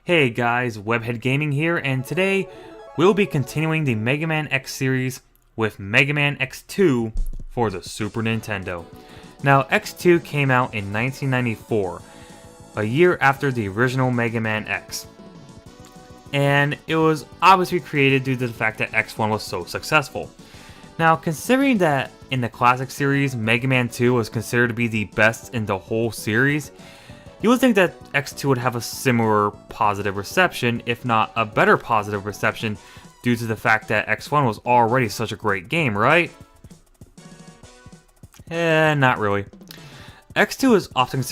Hey guys, WebHeadGaming here, and today we'll be continuing the Mega Man X series with Mega Man X2 for the Super Nintendo. Now, X2 came out in 1994, a year after the original Mega Man X. And it was obviously created due to the fact that X1 was so successful. Now, considering that in the classic series, Mega Man 2 was considered to be the best in the whole series, you would think that X2 would have a similar positive reception, if not a better positive reception, due to the fact that X1 was already such a great game, right? Not really. X2 is often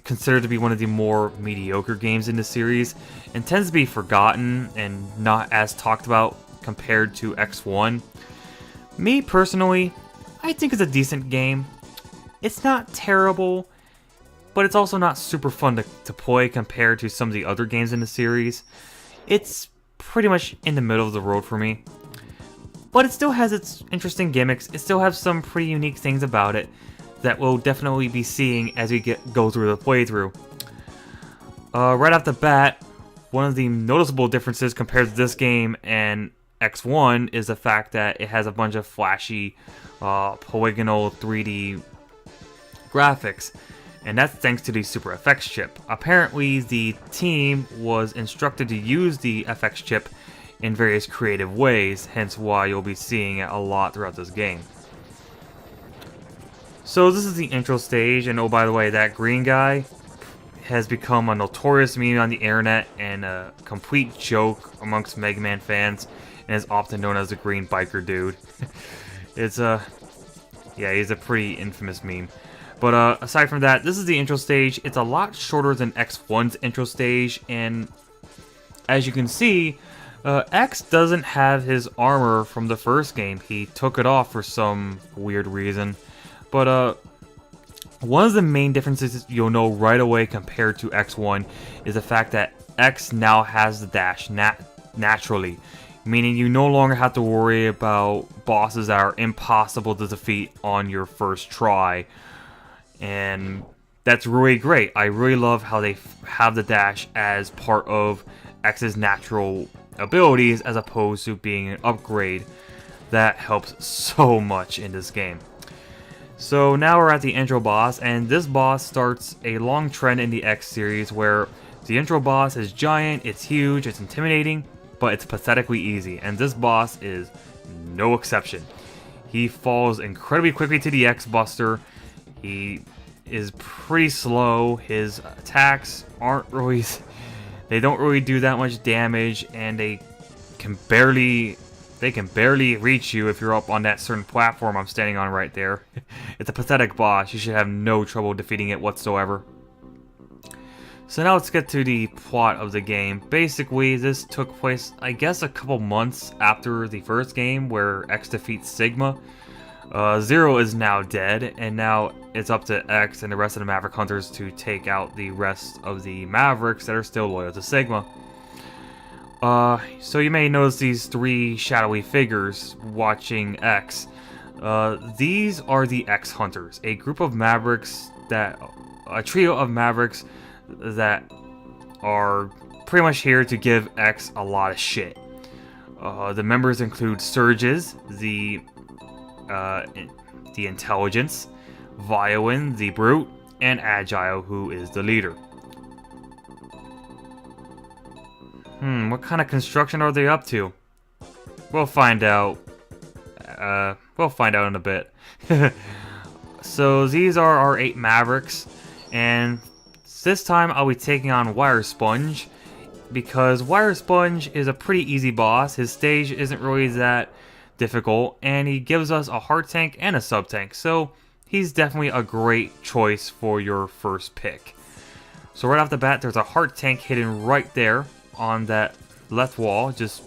considered to be one of the more mediocre games in the series, and tends to be forgotten and not as talked about compared to X1. Me personally, I think it's a decent game. It's not terrible, but it's also not super fun to play compared to some of the other games in the series. It's pretty much in the middle of the road for me. But it still has its interesting gimmicks. It still has some pretty unique things about it that we'll definitely be seeing as we go through the playthrough. Right off the bat, one of the noticeable differences compared to this game and X1 is the fact that it has a bunch of flashy, polygonal 3D graphics. And that's thanks to the Super FX chip. Apparently, the team was instructed to use the FX chip in various creative ways, hence why you'll be seeing it a lot throughout this game. So this is the intro stage, and oh by the way, that green guy has become a notorious meme on the internet and a complete joke amongst Mega Man fans, and is often known as the green biker dude. Yeah, he's a pretty infamous meme. But aside from that, this is the intro stage. It's a lot shorter than X1's intro stage, and as you can see, X doesn't have his armor from the first game. He took it off for some weird reason. But one of the main differences you'll know right away compared to X1 is the fact that X now has the dash naturally, meaning you no longer have to worry about bosses that are impossible to defeat on your first try. And that's really great. I really love how they have the dash as part of X's natural abilities as opposed to being an upgrade. That helps so much in this game. So now we're at the intro boss, and this boss starts a long trend in the X series where the intro boss is giant, it's huge, it's intimidating, but it's pathetically easy, and this boss is no exception. He falls incredibly quickly to the X Buster. He is pretty slow. His attacks they don't really do that much damage, and they can barely reach you if you're up on that certain platform I'm standing on right there. It's a pathetic boss. You should have no trouble defeating it whatsoever. So now let's get to the plot of the game. Basically, this took place, I guess, a couple months after the first game where X defeats Sigma. Zero is now dead, and now it's up to X and the rest of the Maverick Hunters to take out the rest of the Mavericks that are still loyal to Sigma. So you may notice these three shadowy figures watching X. These are the X Hunters, a group of Mavericks a trio of Mavericks that are pretty much here to give X a lot of shit. The members include Surges, the Intelligence, Violin, the Brute, and Agile, who is the leader. What kind of construction are they up to? We'll find out. We'll find out in a bit. So these are our 8 Mavericks, and this time I'll be taking on Wire Sponge, because Wire Sponge is a pretty easy boss. His stage isn't really that difficult, and he gives us a heart tank and a sub tank, so he's definitely a great choice for your first pick. So right off the bat, there's a heart tank hidden right there on that left wall. Just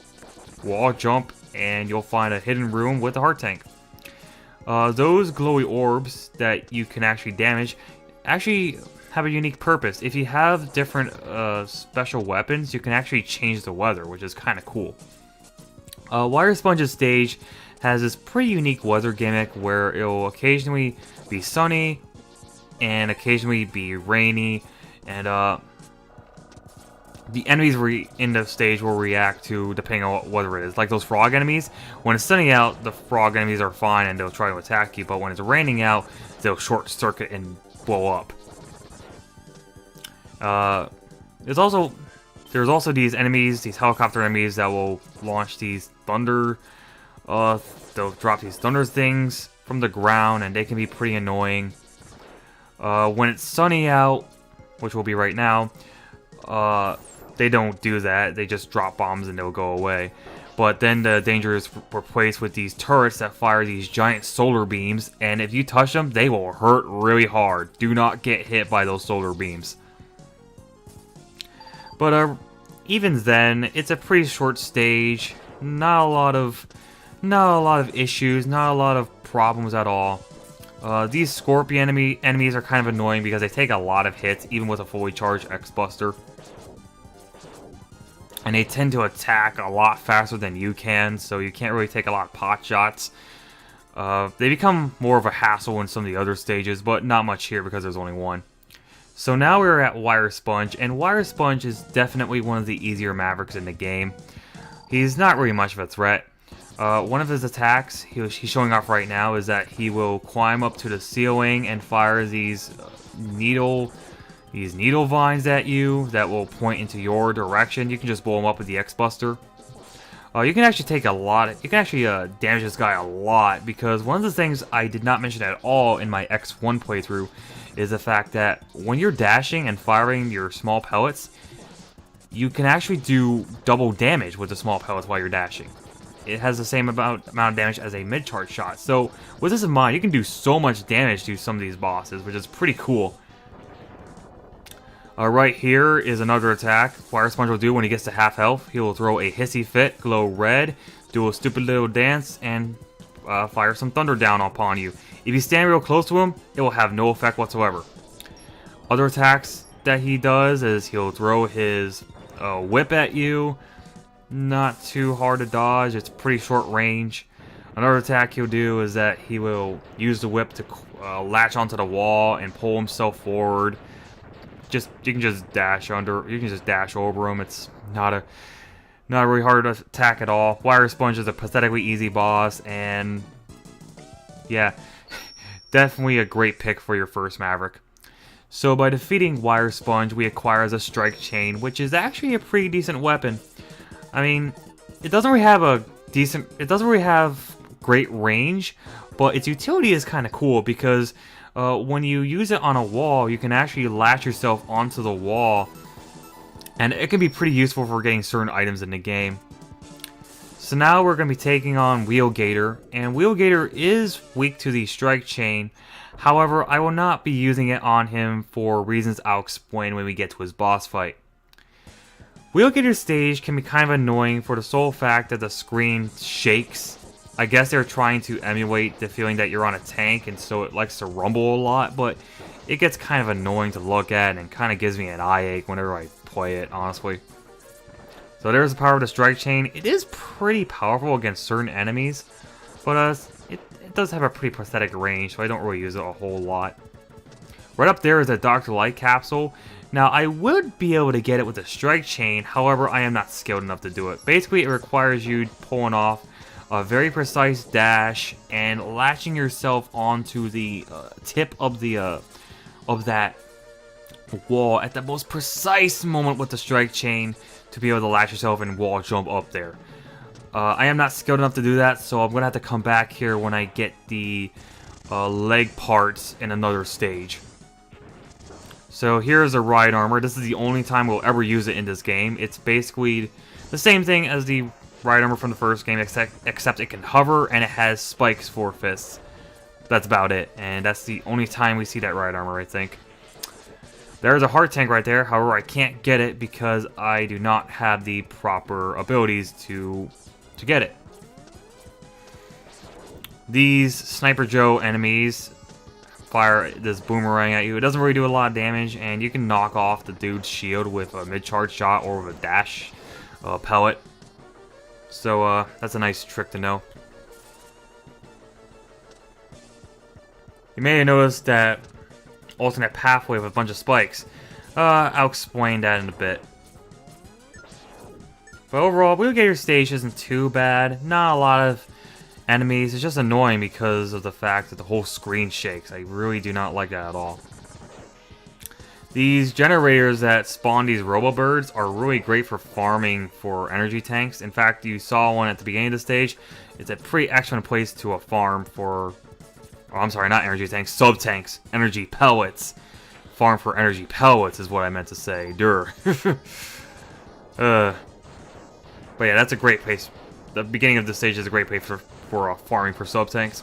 wall jump and you'll find a hidden room with a heart tank. Those glowy orbs that you can actually damage actually have a unique purpose. If you have different special weapons, you can actually change the weather, which is kind of cool. Wire Sponge's stage has this pretty unique weather gimmick where it'll occasionally be sunny and occasionally be rainy, and the enemies in the stage will react to depending on what it is. Like those frog enemies, when it's sunny out, the frog enemies are fine and they'll try to attack you, but when it's raining out, they'll short circuit and blow up. There's also these enemies, these helicopter enemies that will launch these thunder. They'll drop these thunder things from the ground, and they can be pretty annoying. When it's sunny out, which will be right now, they don't do that. They just drop bombs and they'll go away. But then the danger is replaced with these turrets that fire these giant solar beams, and if you touch them, they will hurt really hard. Do not get hit by those solar beams. But even then, it's a pretty short stage. Not a lot of issues. Not a lot of problems at all. These scorpion enemies are kind of annoying because they take a lot of hits, even with a fully charged X-Buster. And they tend to attack a lot faster than you can, so you can't really take a lot of pot shots. They become more of a hassle in some of the other stages, but not much here because there's only one. So now we're at Wire Sponge, and Wire Sponge is definitely one of the easier Mavericks in the game. He's not really much of a threat. One of his attacks he's showing off right now is that he will climb up to the ceiling and fire these needle vines at you that will point into your direction. You can just blow him up with the X-Buster. You can actually take a lot. You can actually damage this guy a lot, because one of the things I did not mention at all in my X1 playthrough is the fact that when you're dashing and firing your small pellets, you can actually do double damage with the small pellets while you're dashing. It has the same amount of damage as a mid-charge shot. So with this in mind, you can do so much damage to some of these bosses, which is pretty cool. Right here is another attack Wire Sponge will do when he gets to half health. He will throw a hissy fit, glow red, do a stupid little dance, and fire some thunder down upon you. If you stand real close to him, it will have no effect whatsoever. Other attacks that he does is he'll throw his whip at you. Not too hard to dodge, it's pretty short range. Another attack he'll do is that he will use the whip to latch onto the wall and pull himself forward. You can just dash over him. It's not a really hard attack at all. Wire Sponge is a pathetically easy boss, and yeah, definitely a great pick for your first Maverick. So by defeating Wire Sponge, we acquire the Strike Chain, which is actually a pretty decent weapon. I mean, it doesn't really have great range, but its utility is kind of cool because when you use it on a wall, you can actually latch yourself onto the wall, and it can be pretty useful for getting certain items in the game. So now we're going to be taking on Wheel Gator, and Wheel Gator is weak to the Strike Chain. However, I will not be using it on him for reasons I'll explain when we get to his boss fight. Wheel Gator's stage can be kind of annoying for the sole fact that the screen shakes. I guess they're trying to emulate the feeling that you're on a tank, and so it likes to rumble a lot, but it gets kind of annoying to look at and kind of gives me an eye ache whenever I play it, honestly. So there's the power of the Strike Chain. It is pretty powerful against certain enemies, but it does have a pretty pathetic range, so I don't really use it a whole lot. Right up there is a Dr. Light capsule. Now, I would be able to get it with the Strike Chain, however, I am not skilled enough to do it. Basically, it requires you pulling off a very precise dash and latching yourself onto the tip of that wall at the most precise moment with the Strike Chain to be able to latch yourself and wall jump up there. I am not skilled enough to do that, so I'm going to have to come back here when I get the leg parts in another stage. So here's the ride armor. This is the only time we'll ever use it in this game. It's basically the same thing as the ride armor from the first game, except it can hover and it has spikes for fists. That's about it, and that's the only time we see that ride armor, I think. There's a heart tank right there. However, I can't get it because I do not have the proper abilities to get it. These Sniper Joe enemies fire this boomerang at you. It doesn't really do a lot of damage, and you can knock off the dude's shield with a mid-charge shot or with a dash pellet. So that's a nice trick to know. You may have noticed that alternate pathway with a bunch of spikes. I'll explain that in a bit. But overall, Wheel Gator stage isn't too bad. Not a lot of enemies. It's just annoying because of the fact that the whole screen shakes. I really do not like that at all. These generators that spawn these robo-birds are really great for farming for energy tanks. In fact, you saw one at the beginning of the stage. It's a pretty excellent place to farm for... Oh, I'm sorry, not energy tanks, sub-tanks. Energy pellets. Farm for energy pellets is what I meant to say. Durr. But yeah, that's a great place. The beginning of the stage is a great place for farming for sub-tanks.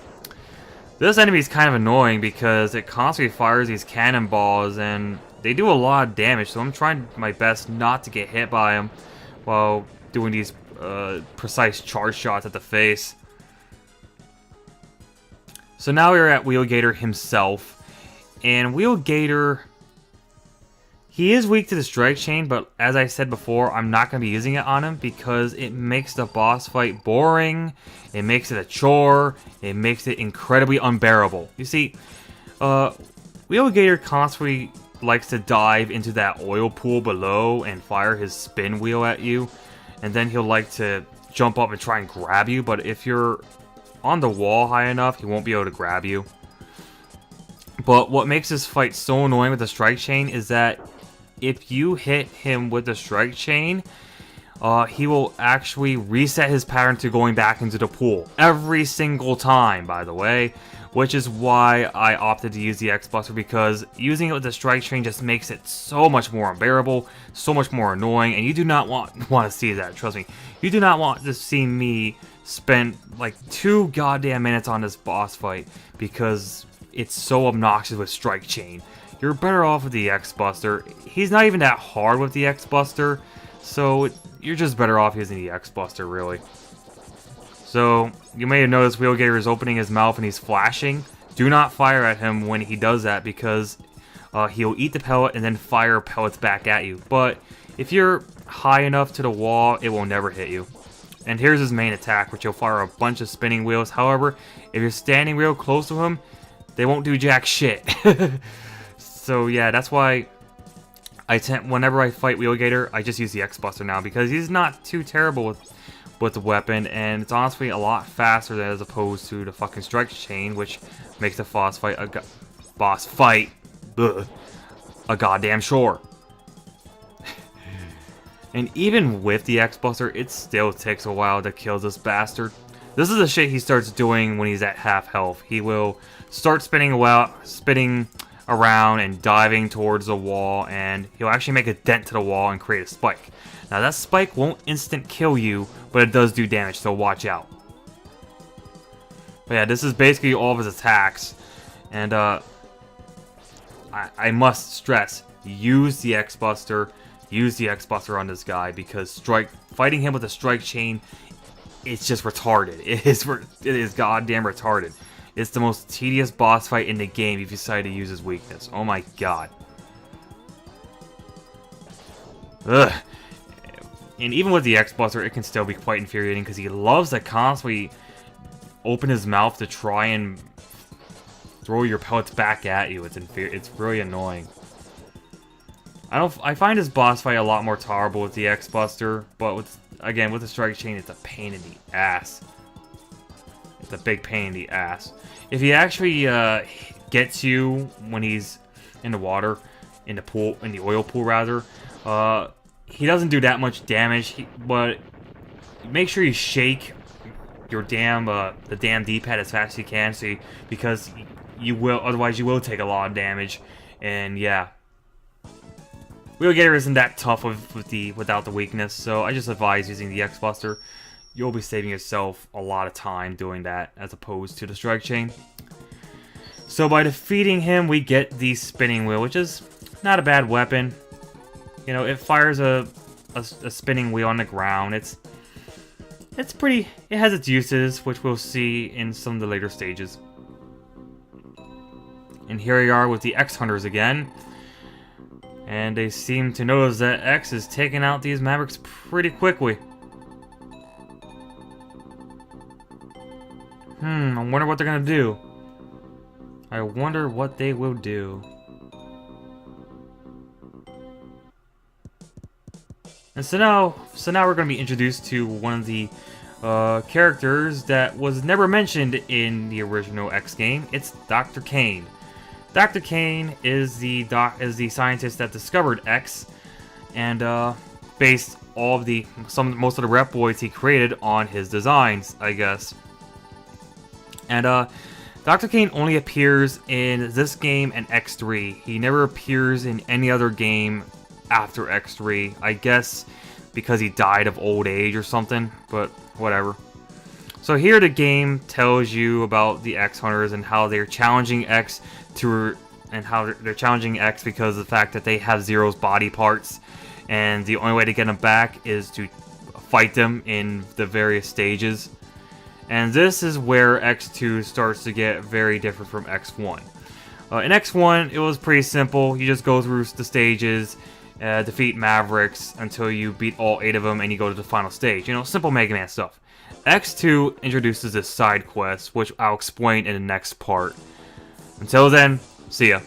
This enemy is kind of annoying because it constantly fires these cannonballs and they do a lot of damage, so I'm trying my best not to get hit by them while doing these precise charge shots at the face. So now we're at Wheel Gator himself, and Wheel Gator, he is weak to the strike chain, but as I said before, I'm not going to be using it on him because it makes the boss fight boring, it makes it a chore, it makes it incredibly unbearable. You see, Wheel Gator constantly likes to dive into that oil pool below and fire his spin wheel at you, and then he'll like to jump up and try and grab you, but if you're on the wall high enough, he won't be able to grab you. But what makes this fight so annoying with the strike chain is that if you hit him with the strike chain, he will actually reset his pattern to going back into the pool every single time, by the way, which is why I opted to use the X-Buster, because using it with the strike chain just makes it so much more unbearable, so much more annoying, and you do not want to see that, trust me. You do not want to see me spend like 2 goddamn minutes on this boss fight because it's so obnoxious with strike chain. You're better off with the X-Buster. He's not even that hard with the X-Buster, so you're just better off using the X-Buster, really. So, you may have noticed Wheel Gator is opening his mouth and he's flashing. Do not fire at him when he does that because he'll eat the pellet and then fire pellets back at you. But if you're high enough to the wall, it will never hit you. And here's his main attack, which he'll fire a bunch of spinning wheels. However, if you're standing real close to him, they won't do jack shit. So yeah, that's why whenever I fight Wheel Gator, I just use the X-Buster now because he's not too terrible with the weapon, and it's honestly a lot faster than as opposed to the fucking strike chain, which makes the boss fight a goddamn chore. And even with the X-Buster, it still takes a while to kill this bastard. This is the shit he starts doing when he's at half health. He will start spinning around and diving towards the wall, and he'll actually make a dent to the wall and create a spike. Now that spike won't instant kill you, but it does do damage, so watch out. But yeah, this is basically all of his attacks, and I must stress, use the X-Buster. Use the X-Buster on this guy because fighting him with a strike chain, it's just retarded. It is goddamn retarded. It's the most tedious boss fight in the game if you decide to use his weakness. Oh my god. Ugh. And even with the X-Buster, it can still be quite infuriating because he loves to constantly open his mouth to try and throw your pellets back at you. It's really annoying. I find this boss fight a lot more tolerable with the X-Buster, but again, with the strike chain, it's a pain in the ass. It's a big pain in the ass. If he actually gets you when he's in the water, in the oil pool rather, he doesn't do that much damage. But make sure you shake your the damn D-pad as fast as you can, because otherwise you will take a lot of damage. And yeah. Wheel Gator isn't that tough without the weakness, so I just advise using the X-Buster. You'll be saving yourself a lot of time doing that, as opposed to the strike chain. So by defeating him, we get the spinning wheel, which is not a bad weapon. You know, it fires a spinning wheel on the ground. It's pretty. It has its uses, which we'll see in some of the later stages. And here we are with the X-Hunters again. And they seem to notice that X is taking out these Mavericks pretty quickly. I wonder what they're gonna do. I wonder what they will do. And so now we're going to be introduced to one of the characters that was never mentioned in the original X game. It's Dr. Kane. Dr. Kane is the scientist that discovered X, and based most of the Reploids he created on his designs, I guess. And Dr. Kane only appears in this game and X3. He never appears in any other game after X3. I guess because he died of old age or something, but whatever. So here the game tells you about the X Hunters and how they're challenging X they're challenging X because of the fact that they have Zero's body parts, and the only way to get them back is to fight them in the various stages. And this is where X2 starts to get very different from X1. In X1, it was pretty simple. You just go through the stages, defeat Mavericks until you beat all 8 of them, and you go to the final stage. You know, simple Mega Man stuff. X2 introduces this side quest, which I'll explain in the next part. Until then, see ya.